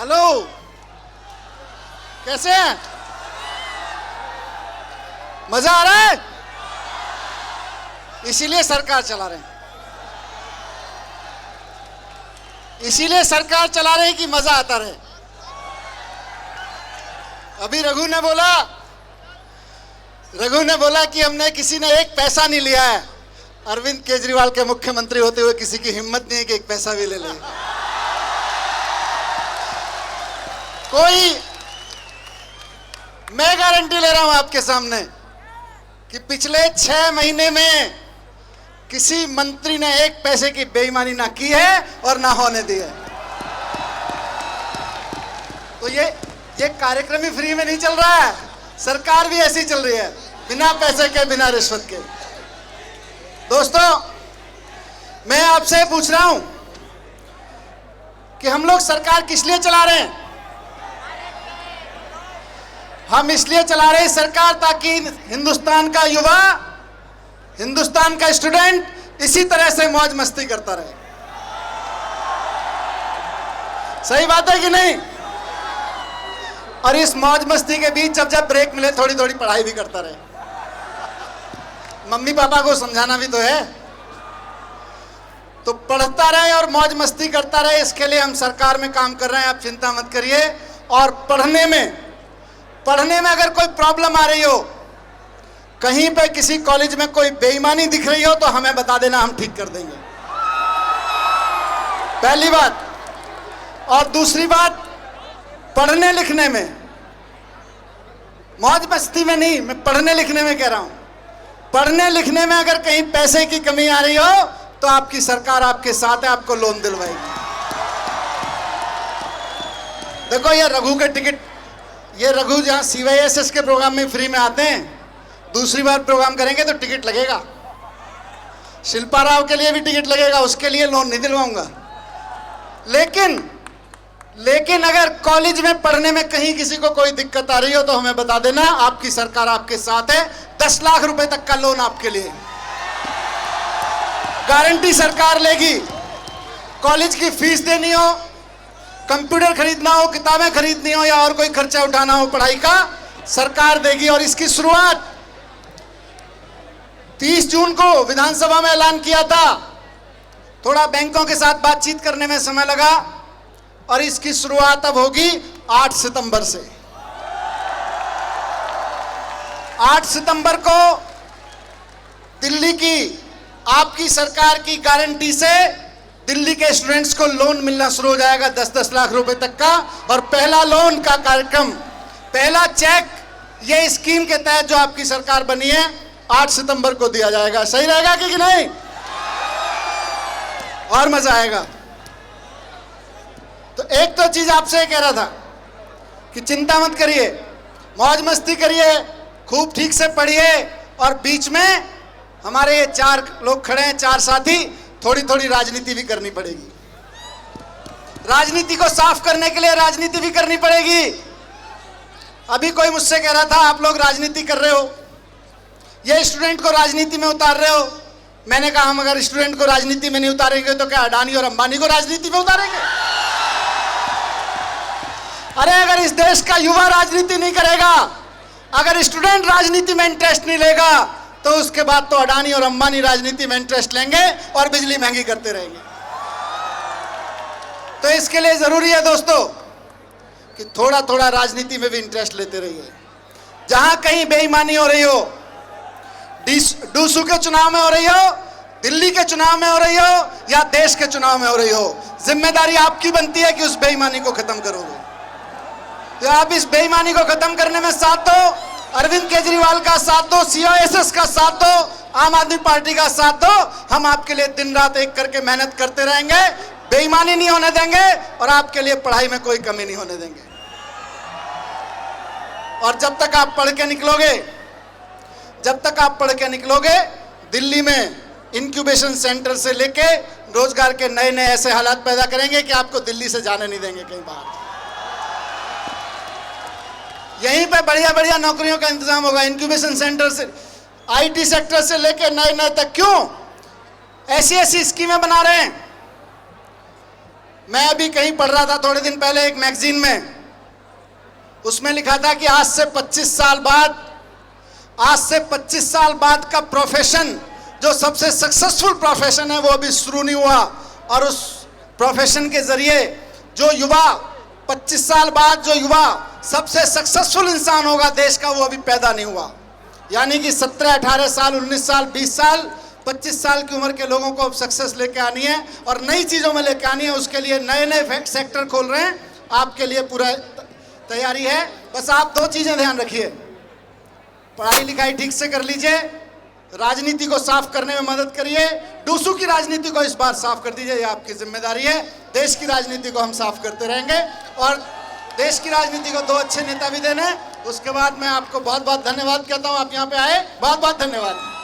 Hello, कैसे हैं? मजा आ रहा है? इसीलिए सरकार चला रहे हैं, इसीलिए सरकार चला रहे हैं कि मजा आता रहे। अभी रघु ने बोला कि हमने किसी ने एक पैसा नहीं लिया है। अरविंद केजरीवाल के मुख्यमंत्री होते हुए किसी की हिम्मत नहीं है कि एक पैसा भी ले ले। मैं गारंटी ले रहा हूं आपके सामने कि पिछले 6 महीने में किसी मंत्री ने एक पैसे की बेईमानी ना की है और ना होने दी है। तो ये कार्यक्रम ही फ्री में नहीं चल रहा है, सरकार भी ऐसी चल रही है, बिना पैसे के, बिना रिश्वत के। दोस्तों, मैं आपसे पूछ रहा हूं कि हम लोग सरकार किस लिए चला रहे हैं? हम इसलिए चला रहे हैं सरकार ताकि हिंदुस्तान का युवा, हिंदुस्तान का स्टूडेंट इसी तरह से मौज मस्ती करता रहे। सही बात है कि नहीं? और इस मौज मस्ती के बीच जब ब्रेक मिले थोड़ी थोड़ी पढ़ाई भी करता रहे। मम्मी पापा को समझाना भी तो है, तो पढ़ता रहे और मौज मस्ती करता रहे। इसके लिए हम सरकार में काम कर रहे हैं, आप चिंता मत करिए। और पढ़ने में अगर कोई प्रॉब्लम आ रही हो, कहीं पे किसी कॉलेज में कोई बेईमानी दिख रही हो, तो हमें बता देना, हम ठीक कर देंगे। पहली बात। और दूसरी बात, पढ़ने लिखने में, मौज मस्ती में नहीं, मैं पढ़ने लिखने में कह रहा हूं। पढ़ने लिखने में अगर कहीं पैसे की कमी आ रही हो तो आपकी सरकार आपके साथ है, आपको लोन दिलवाएगी। देखो, ये रघु के टिकट, ये रघु जहां CYSS के प्रोग्राम में फ्री में आते हैं, दूसरी बार प्रोग्राम करेंगे तो टिकट लगेगा। शिल्पा राव के लिए भी टिकट लगेगा, उसके लिए लोन नहीं दिलवाऊंगा। लेकिन अगर कॉलेज में पढ़ने में कहीं किसी को कोई दिक्कत आ रही हो तो हमें बता देना, आपकी सरकार आपके साथ है। 10 लाख रुपए तक का लोन आपके लिए गारंटी सरकार लेगी। कॉलेज की फीस देनी हो, कंप्यूटर खरीदना हो, किताबें खरीदनी हो या और कोई खर्चा उठाना हो पढ़ाई का, सरकार देगी। और इसकी शुरुआत 30 जून को विधानसभा में ऐलान किया था। थोड़ा बैंकों के साथ बातचीत करने में समय लगा और इसकी शुरुआत अब होगी 8 सितंबर से। 8 सितंबर को दिल्ली की, आपकी सरकार की गारंटी से दिल्ली के स्टूडेंट्स को लोन मिलना शुरू हो जाएगा, 10-10 लाख रुपए तक का। और पहला लोन का कार्यक्रम, पहला चेक ये स्कीम के तहत जो आपकी सरकार बनी है 8 सितंबर को दिया जाएगा। सही रहेगा कि नहीं? और मजा आएगा। तो एक तो चीज आपसे कह रहा था कि चिंता मत करिए, मौज मस्ती करिए, खूब ठीक से पढ़िए। और बीच में हमारे ये 4 लोग खड़े हैं, 4 साथी, थोड़ी थोड़ी राजनीति भी करनी पड़ेगी। राजनीति को साफ करने के लिए राजनीति भी करनी पड़ेगी। अभी कोई मुझसे कह रहा था, आप लोग राजनीति कर रहे हो, ये स्टूडेंट को राजनीति में उतार रहे हो। मैंने कहा, हम अगर स्टूडेंट को राजनीति में नहीं उतारेंगे तो क्या अडानी और अंबानी को राजनीति में उतारेंगे? अरे अगर इस देश का युवा राजनीति नहीं करेगा, अगर स्टूडेंट राजनीति में इंटरेस्ट नहीं लेगा, तो उसके बाद तो अडानी और अंबानी राजनीति में इंटरेस्ट लेंगे और बिजली महंगी करते रहेंगे। तो इसके लिए जरूरी है दोस्तों कि थोड़ा थोड़ा राजनीति में भी इंटरेस्ट लेते रहिए। जहां कहीं बेईमानी हो रही हो, डूसू के चुनाव में हो रही हो, दिल्ली के चुनाव में हो रही हो या देश के चुनाव में हो रही हो, जिम्मेदारी आपकी बनती है कि उस बेईमानी को खत्म करोगे। तो आप इस बेईमानी को खत्म करने में साथ दो, अरविंद केजरीवाल का साथ दो, CYSS का साथ दो, आम आदमी पार्टी का साथ दो। हम आपके लिए दिन रात एक करके मेहनत करते रहेंगे, बेईमानी नहीं होने देंगे और आपके लिए पढ़ाई में कोई कमी नहीं होने देंगे। और जब तक आप पढ़ के निकलोगे, दिल्ली में इंक्यूबेशन सेंटर से लेके रोजगार के नए नए ऐसे हालात पैदा करेंगे कि आपको दिल्ली से जाने नहीं देंगे कहीं बाहर। यहीं पे बढ़िया बढ़िया नौकरियों का इंतजाम होगा। इंक्यूबेशन सेंटर से, IT सेक्टर से लेके नए नए तक। क्यों ऐसी ऐसी स्कीमें बना रहे हैं मैं अभी कहीं पढ़ रहा था थोड़े दिन पहले एक मैगजीन में, उसमें लिखा था कि आज से 25 साल बाद का प्रोफेशन, जो सबसे सक्सेसफुल प्रोफेशन है, वो अभी शुरू नहीं हुआ। और उस प्रोफेशन के जरिए जो युवा 25 साल बाद जो युवा सबसे सक्सेसफुल इंसान होगा देश का, वो अभी पैदा नहीं हुआ। यानी कि 17, 18 साल, 19 साल, 20 साल, 25 साल की उम्र के लोगों को अब सक्सेस लेके आनी है और नई चीज़ों में लेके आनी है। उसके लिए नए नए सेक्टर खोल रहे हैं, आपके लिए पूरा तैयारी है। बस आप 2 चीज़ें ध्यान रखिए, पढ़ाई लिखाई ठीक से कर लीजिए, राजनीति को साफ करने में मदद करिए। डूसू की राजनीति को इस बार साफ कर दीजिए, ये आपकी जिम्मेदारी है। देश की राजनीति को हम साफ करते रहेंगे और देश की राजनीति को 2 अच्छे नेता भी देने। उसके बाद मैं आपको बहुत बहुत धन्यवाद कहता हूँ, आप यहाँ पे आए, बहुत बहुत धन्यवाद।